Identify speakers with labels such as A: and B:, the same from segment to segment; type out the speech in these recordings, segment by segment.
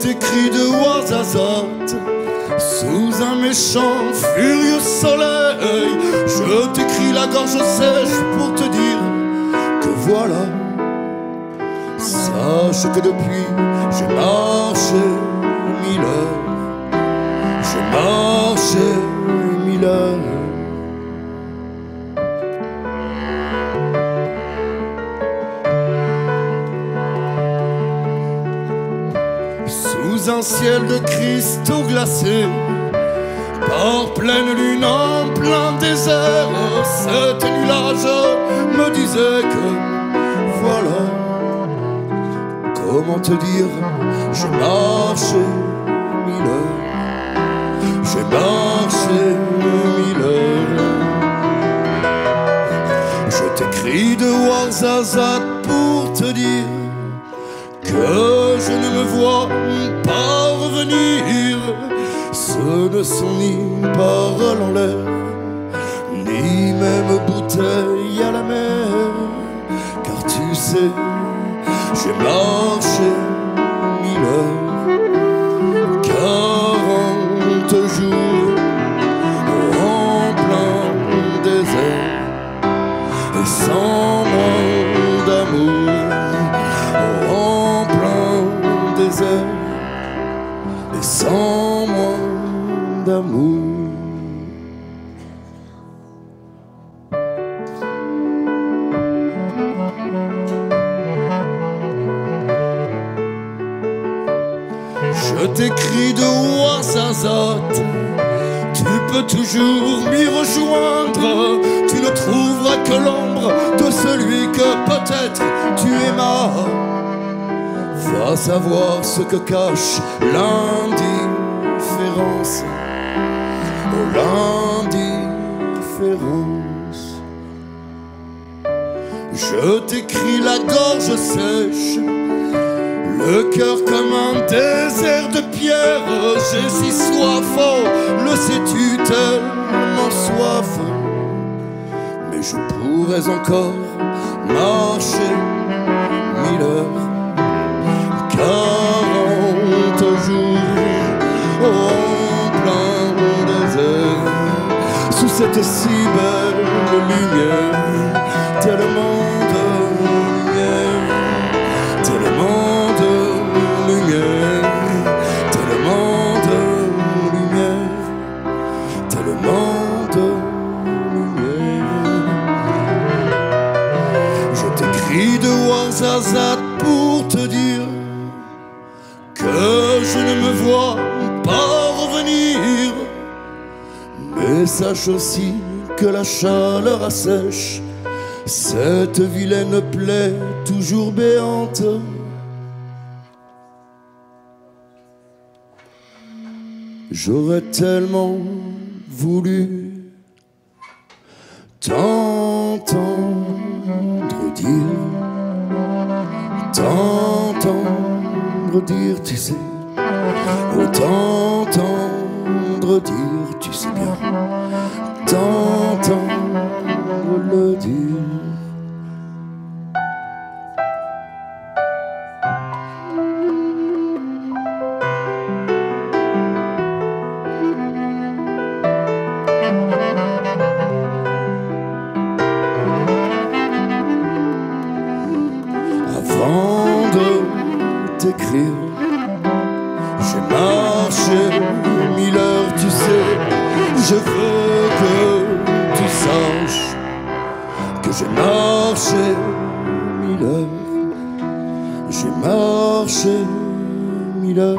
A: t'écris de Ouarzazate sous un méchant furieux soleil. Je t'écris la gorge sèche pour te dire que voilà. Sache que depuis j'ai marché 1000 heures. J'ai marché 1000 heures. Sous un ciel de cristaux glacés, par pleine lune en plein désert, cette nuit-là je me disais que voilà. Comment te dire, j'ai marché 1000 heures. J'ai marché 1000 heures. Je t'écris de Ouarzazate pour te dire que je ne me vois pas revenir. Ce ne sont ni paroles en l'air, ni même bouteilles à la mer. Car tu sais, j'ai marché 1000 heures, 40 jours en plein désert, et sans moins d'amour. En plein désert, et sans moins d'amour. Je t'écris de Ouarzazate, tu peux toujours m'y rejoindre. Tu ne trouveras que l'ombre de celui que peut-être tu aimas. Va savoir ce que cache l'indifférence. Oh, l'indifférence. Je t'écris la gorge sèche, le cœur comme un désert de pierre. J'ai si soif, oh, le sais-tu, tellement soif. Mais je pourrais encore marcher 1000 heures, 40 jours en plein désert, sous cette si belle lumière, tellement de lumière, tellement de lumière, tellement de lumière, tellement de lumière. Je t'écris de Ouarzazate pour te dire que je ne me vois pas revenir. Mais sache aussi que la chaleur assèche cette vilaine plaie toujours béante. J'aurais tellement voulu t'entendre dire, t'entendre dire, tu sais, oh, t'entendre dire, tu sais bien, t'entendre le dire. Avant de t'écrire, j'ai marché 1000 heures, tu sais. Je veux que tu saches que j'ai marché 1000 heures. J'ai marché 1000 heures.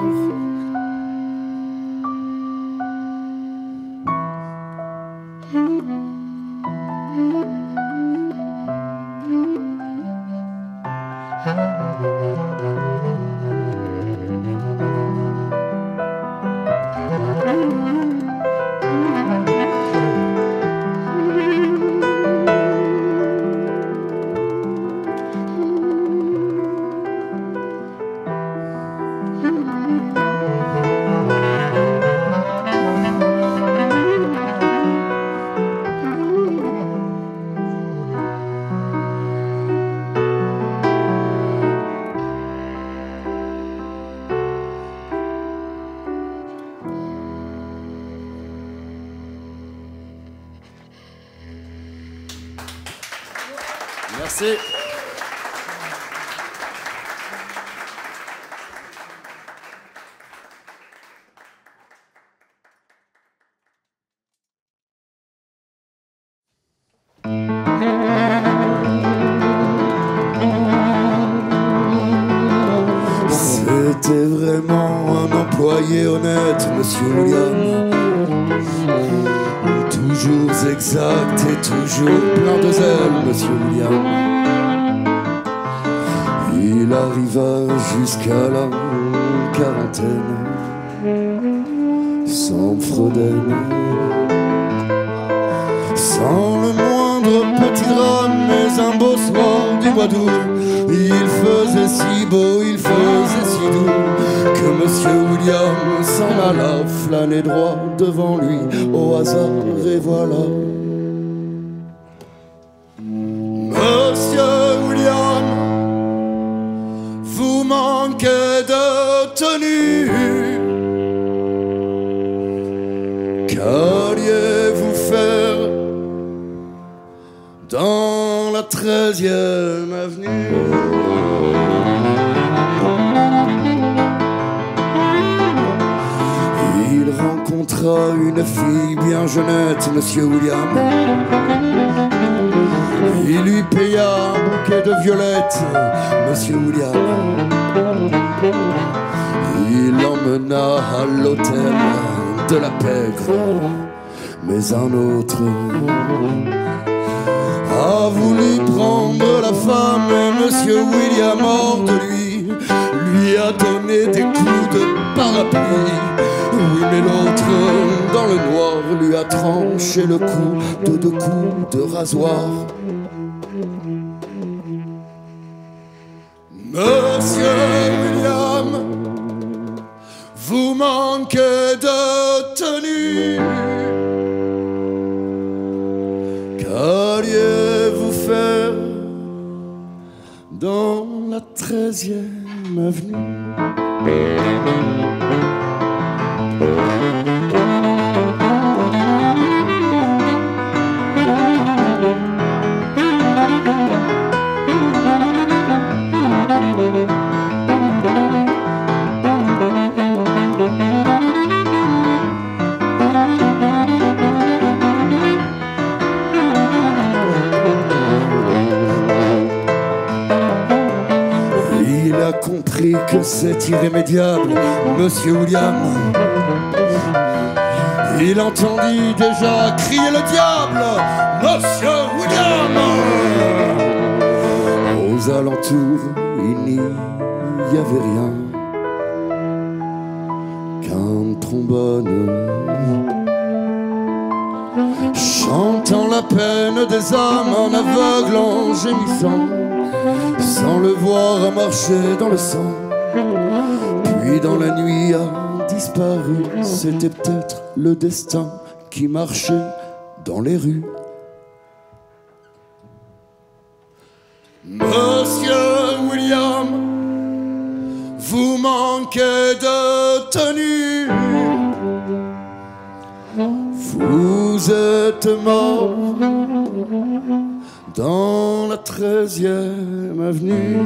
A: Merci. C'était vraiment un employé honnête, Monsieur William. Toujours exact et toujours plein de zèle, Monsieur William. Il arriva jusqu'à la quarantaine, sans Freuden, sans le moindre petit drame, mais un beau soir du mois d'août, il faisait si beau, il faisait si doux, que Monsieur William s'en alla flâner droit devant lui, au hasard, et voilà. Monsieur William, vous manquez de tenue. Qu'alliez-vous faire dans la 13e avenue? Il rencontra une fille bien jeunette, Monsieur William. Il lui paya un bouquet de violettes, Monsieur William. Il l'emmena à l'hôtel de la Pègre, mais un autre a voulu prendre la femme, et Monsieur William, hors de lui a donné des coups de parapluie. Oui, mais l'autre, dans le noir, lui a tranché le cou de 2 coups de rasoir. Monsieur William, vous manquez de tenue. Qu'alliez-vous faire dans la 13e avenue? Il a compris que c'est irrémédiable, Monsieur William. Il entendit déjà crier le diable, Monsieur William. Aux alentours, il n'y avait rien qu'un trombone chantant la peine des âmes, en aveugle, en gémissant, sans le voir marcher dans le sang. Puis dans la nuit a disparu. C'était peut-être le destin qui marchait dans les rues. Monsieur William, vous manquez de tenue. Vous êtes mort dans la 13e avenue.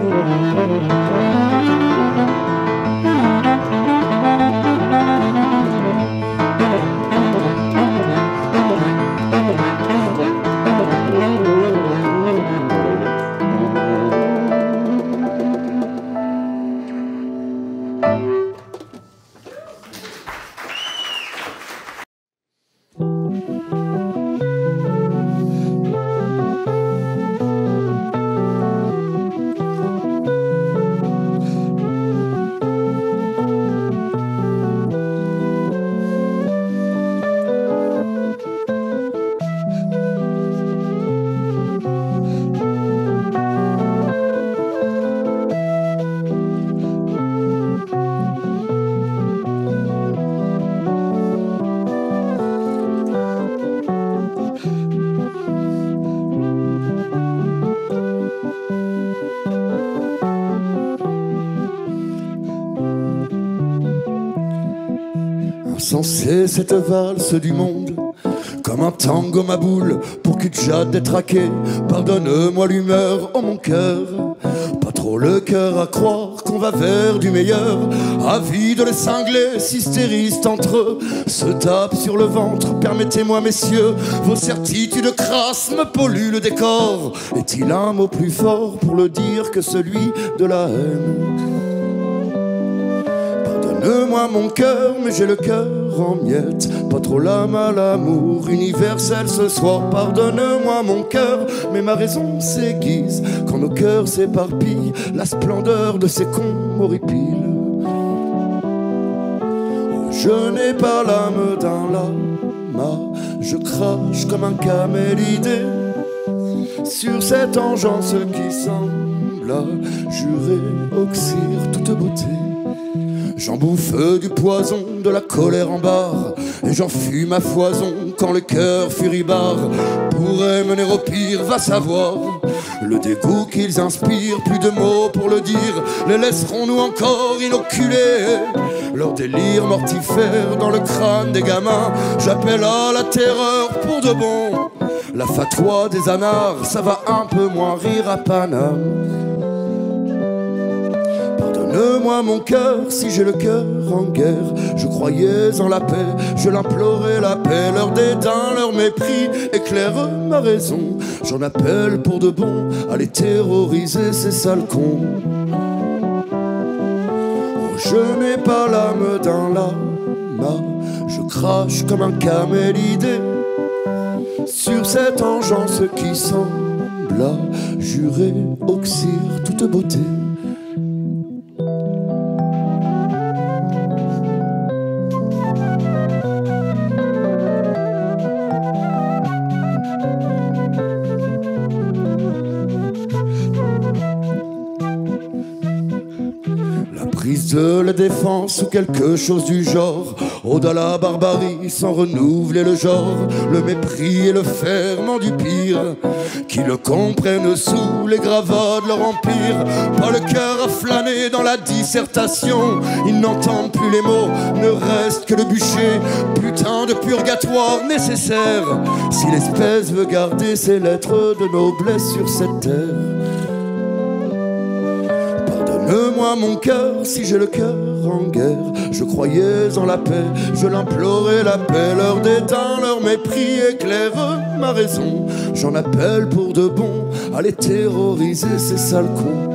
A: Insensée cette valse du monde Comme un tango ma boule pour Kudjat détraqué. Pardonne-moi l'humeur, oh mon cœur. Pas trop le cœur à croire qu'on va vers du meilleur. Avide les cinglés, hystéristes entre eux, se tapent sur le ventre. Permettez-moi messieurs, vos certitudes crasses me polluent le décor. Est-il un mot plus fort pour le dire que celui de la haine? Pardonne-moi mon cœur, mais j'ai le cœur en miettes. Pas trop l'âme à l'amour universel ce soir. Pardonne-moi mon cœur, mais ma raison s'aiguise quand nos cœurs s'éparpillent. La splendeur de ces cons m'horripile. Oh, je n'ai pas l'âme d'un lama, je crache comme un camélidé sur cette engeance qui semble jurer oxyre toute beauté. J'en bouffe du poison, de la colère en barre, et j'en fume à foison quand le cœur furibard pourrait mener au pire, va savoir. Le dégoût qu'ils inspirent, plus de mots pour le dire, les laisserons-nous encore inoculés? Leur délire mortifère dans le crâne des gamins, j'appelle à la terreur pour de bon. La fatwa des anards, ça va un peu moins rire à Paname. Pardonne-moi mon cœur, si j'ai le cœur en guerre. Je croyais en la paix, je l'implorais la paix. Leur dédain, leur mépris éclaire ma raison. J'en appelle pour de bon à les terroriser, ces sales cons. Oh, je n'ai pas l'âme d'un lama, je crache comme un camélidé sur cette engeance qui semble jurer oxyre toute beauté. De la défense ou quelque chose du genre, ode à la barbarie sans renouveler le genre, le mépris et le ferment du pire, qui le comprennent sous les gravats de leur empire. Pas le cœur à flâner dans la dissertation, ils n'entendent plus les mots, ne reste que le bûcher, putain de purgatoire nécessaire, si l'espèce veut garder ses lettres de noblesse sur cette terre. Pardonne-moi mon cœur, si j'ai le cœur en guerre. Je croyais en la paix, je l'implorais la paix. Leur dédain, leur mépris éclaire ma raison. J'en appelle pour de bon à les terroriser, ces sales cons.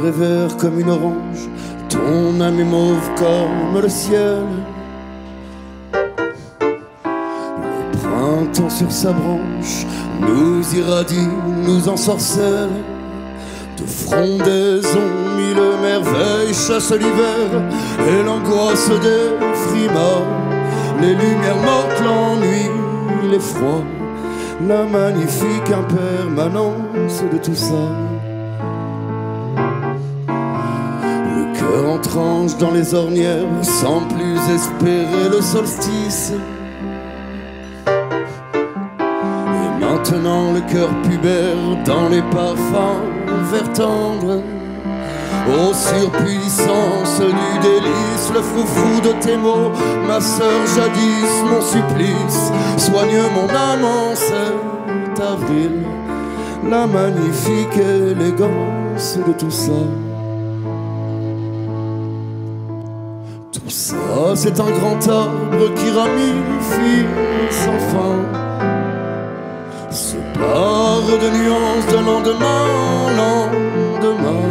A: Est vert comme une orange, ton âme est mauve comme le ciel. Le printemps sur sa branche nous irradie, nous ensorcelle. De frondaisons, mille merveilles chassent l'hiver et l'angoisse des frimas. Les lumières mortes, l'ennui, l'effroi, la magnifique impermanence de tout ça. En tranche dans les ornières, sans plus espérer le solstice. Maintenant le cœur pubère dans les parfums vert tendre. Ô surpuissance du délice, le froufrou de tes mots, ma sœur jadis, mon supplice, soigne mon âme en cet avril, la magnifique élégance de tout ça. Tout ça, c'est un grand arbre qui ramifie sans fin, se pare de nuances de lendemain en lendemain,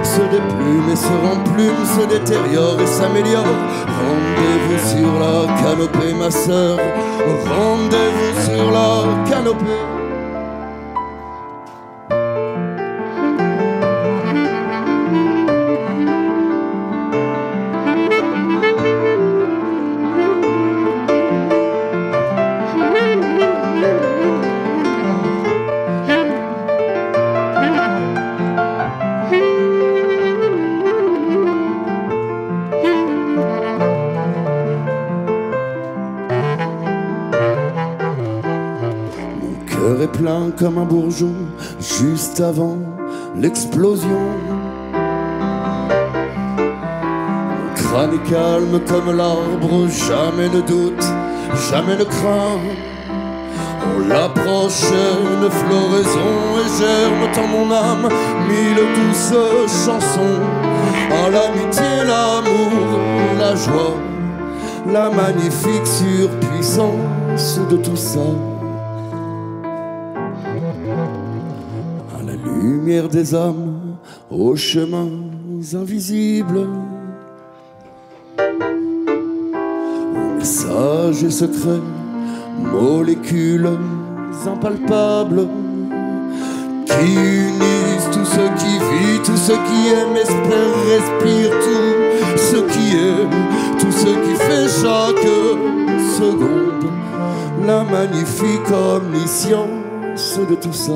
A: se déplume et se remplume, se détériore et s'améliore. Rendez-vous sur la canopée, ma sœur, rendez-vous sur la canopée. Plein comme un bourgeon juste avant l'explosion. Mon crâne est calme comme l'arbre, jamais ne doute, jamais ne craint. On l'approche, une floraison et germe dans mon âme mille douces chansons. À l'amitié, l'amour, la joie, la magnifique surpuissance de tout ça. Lumière des âmes aux chemins invisibles, aux messages secrets, molécules impalpables, qui unissent tout ce qui vit, tout ce qui aime, espère, respire, tout ce qui est, tout ce qui fait chaque seconde, la magnifique omniscience de tout ça.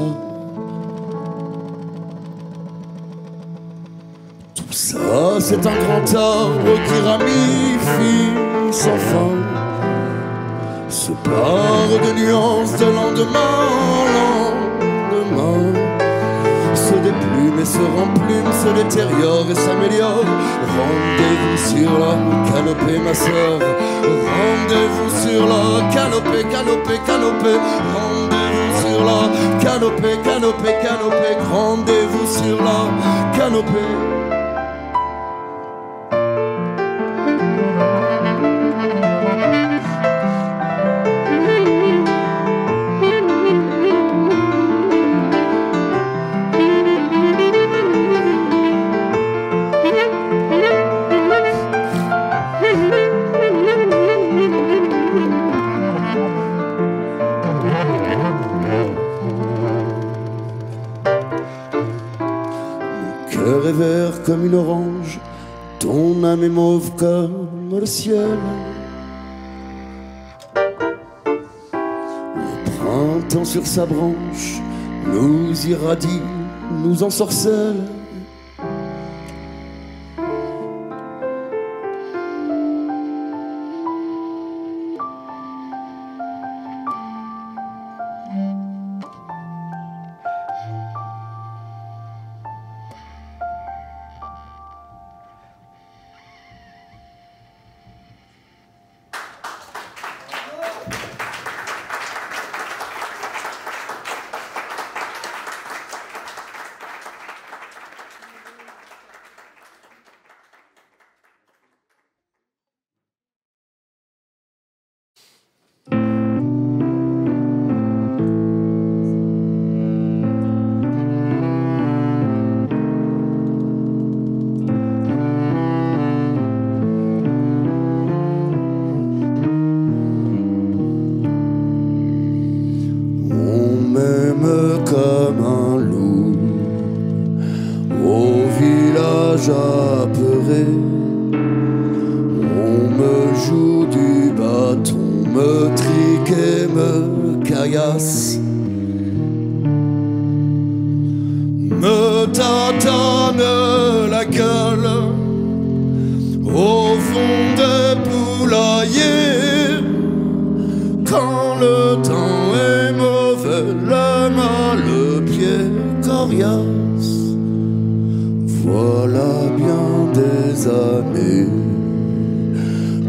A: Ça, c'est un grand arbre qui ramifie sans fin, se pare de nuances de lendemain en lendemain, se déplume et se remplume, se détériore et s'améliore. Rendez-vous sur la canopée, ma sœur, rendez-vous sur la canopée, canopée, canopée. Rendez-vous sur la canopée, canopée, canopée. Rendez-vous sur la canopée. Cœur est vert comme une orange, ton âme est mauve comme le ciel. Le printemps sur sa branche nous irradie, nous ensorcelle. Comme un loup au village apeuré, on me joue du bâton, me trique et me caillasse, me tâtonne la gueule au fond des poulaillers quand le temps est mauvais. années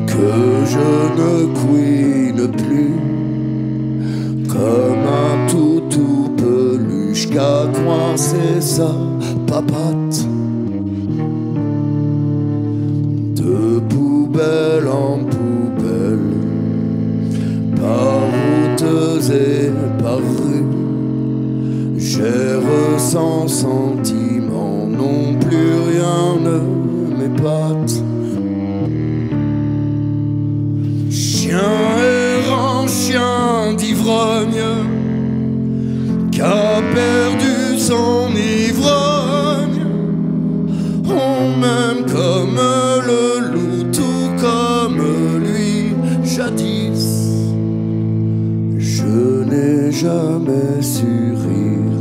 A: que je ne couine plus, comme un toutou peluche qu'a coincé sa papate. De poubelle en poubelle, par routes et par rues, j'erre sans sentiment, non plus rien ne m'épate. Chien errant, chien d'ivrogne, qu'a perdu son ivrogne. On m'aime comme le loup, tout comme lui jadis. Je n'ai jamais su rire,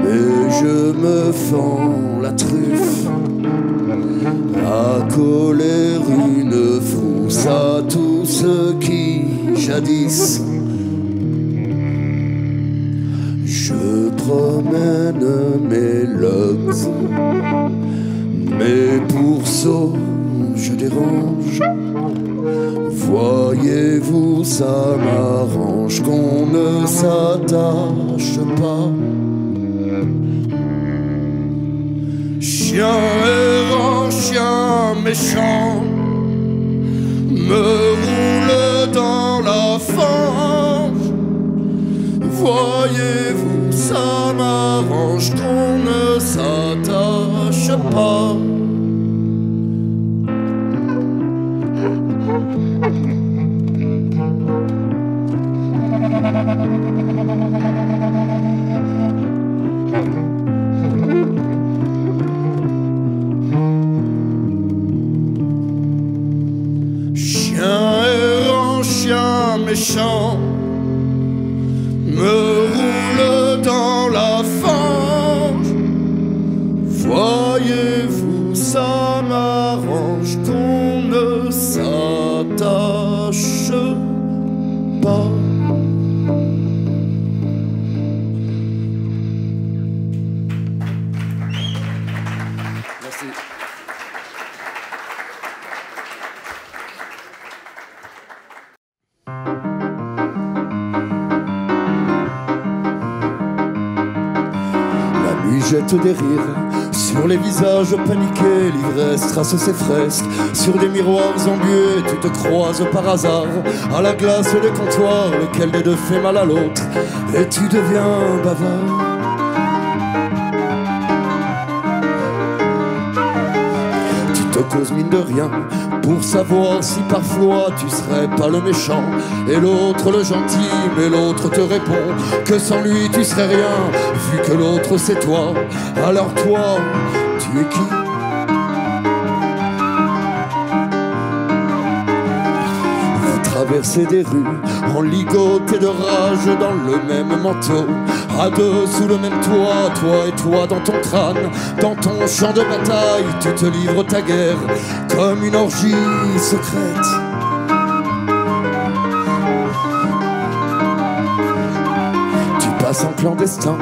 A: mais je me fends la truffe à coller une frousse à tous ceux qui jadis. Je promène mes lugs, mes pourceaux, je dérange. Voyez-vous, ça m'arrange qu'on ne s'attache pas. Chien errant, chien méchant, me roule dans la fange. Voyez-vous, ça m'arrange qu'on ne s'attache pas. Chien errant, chien méchant, me roule dans la fange. Voyez-vous, ça m'arrange qu'on ne s'attache pas. Merci. La nuit jette des rires sur les visages paniqués, l'ivresse trace ses fresques sur des miroirs embués. Tu te croises par hasard à la glace des comptoirs, lequel des deux fait mal à l'autre, et tu deviens bavard. Tu te causes mine de rien pour savoir si parfois tu serais pas le méchant et l'autre le gentil, mais l'autre te répond que sans lui tu serais rien, vu que l'autre c'est toi. Alors toi, tu es qui? Vous traversez des rues en ligoté de rage dans le même manteau, à deux sous le même toit, toi et toi dans ton crâne, dans ton champ de bataille, tu te livres ta guerre comme une orgie secrète. Tu passes en clandestin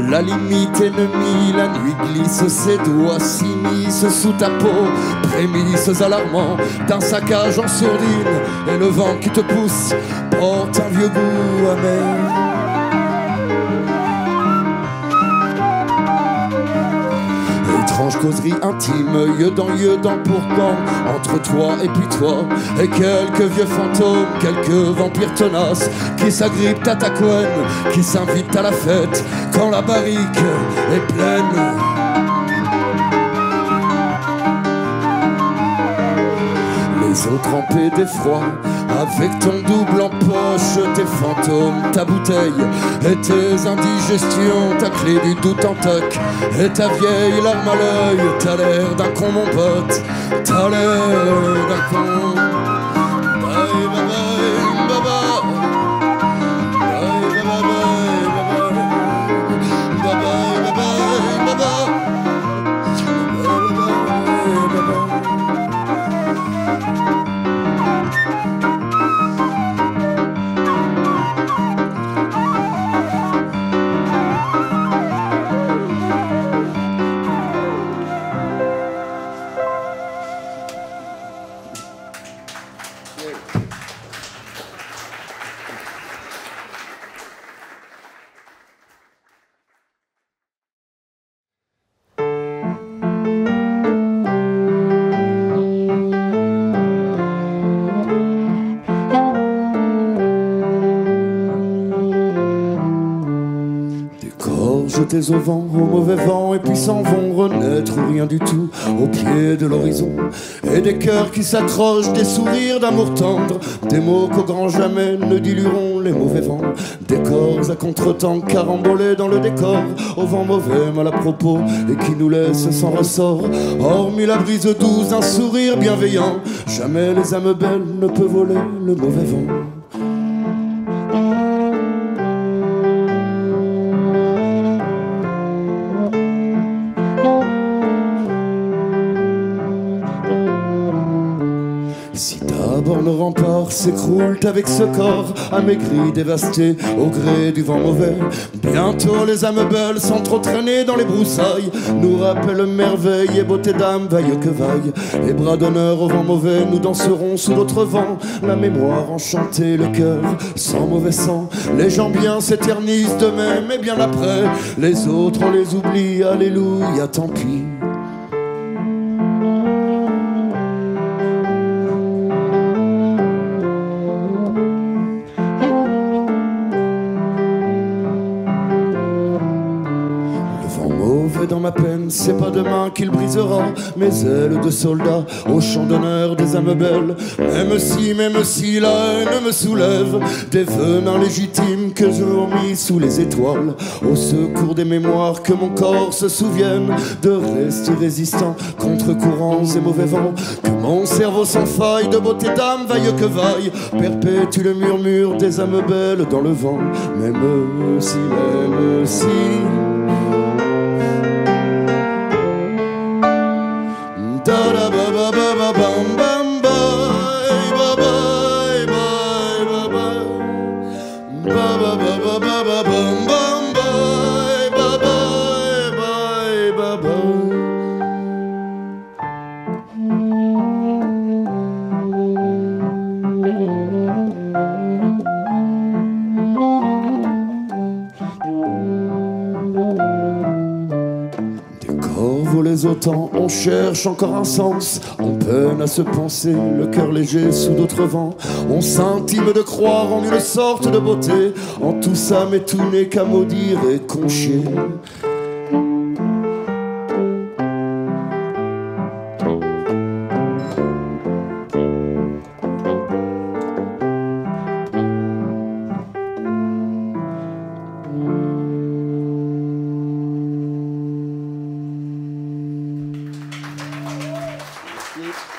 A: la limite ennemie, la nuit glisse ses doigts, s'immiscent sous ta peau, prémices alarmants d'un saccage en sourdine, et le vent qui te pousse porte un vieux goût amer. Étrange causerie intime, yeux dans pour quand, entre toi et puis toi, et quelques vieux fantômes, quelques vampires tenaces qui s'agrippent à ta couenne, qui s'invitent à la fête quand la barrique est pleine. Les os trempés d'effroi, avec ton double en poche, tes fantômes, ta bouteille et tes indigestions, ta clé du doute en toc et ta vieille larme à l'œil. T'as l'air d'un con mon pote, t'as l'air d'un con. Bye bye bye bye bye bye bye bye bye bye bye. Jetés au vent, au mauvais vent, et puis s'en vont renaître ou rien du tout au pied de l'horizon. Et des cœurs qui s'accrochent, des sourires d'amour tendre, des mots qu'au grand jamais ne dilueront les mauvais vents. Des corps à contre-temps carambolés dans le décor, au vent mauvais, mal à propos, et qui nous laisse sans ressort. Hormis la brise douce d'un sourire bienveillant, jamais les âmes belles ne peuvent voler le mauvais vent. Si d'abord le rempart s'écroule avec ce corps amaigri, dévasté au gré du vent mauvais, bientôt les âmes belles, sans trop traîner dans les broussailles, nous rappellent merveille et beauté d'âme, vaille que vaille. Et bras d'honneur au vent mauvais, nous danserons sous d'autres vents, la mémoire enchantée, le cœur sans mauvais sang. Les gens bien s'éternisent de même, et bien après, les autres on les oublie, alléluia, tant pis. Dans ma peine, c'est pas demain qu'il brisera mes ailes de soldat au champ d'honneur des âmes belles. Même si la haine me soulève des venins légitimes que je mis sous les étoiles, au secours des mémoires, que mon corps se souvienne de rester résistant contre courants et mauvais vents, que mon cerveau sans faille de beauté d'âme, vaille que vaille, perpétue le murmure des âmes belles dans le vent. Même si da da ba ba ba ba bam bam bye ba bye bye ba bye ba ba ba ba ba ba bam bam bye ba bye bye ba bye. Volés autant, on cherche encore un sens, on peine à se penser, le cœur léger sous d'autres vents. On s'intime de croire en une sorte de beauté, en tout ça mais tout n'est qu'à maudire et conchier. Merci.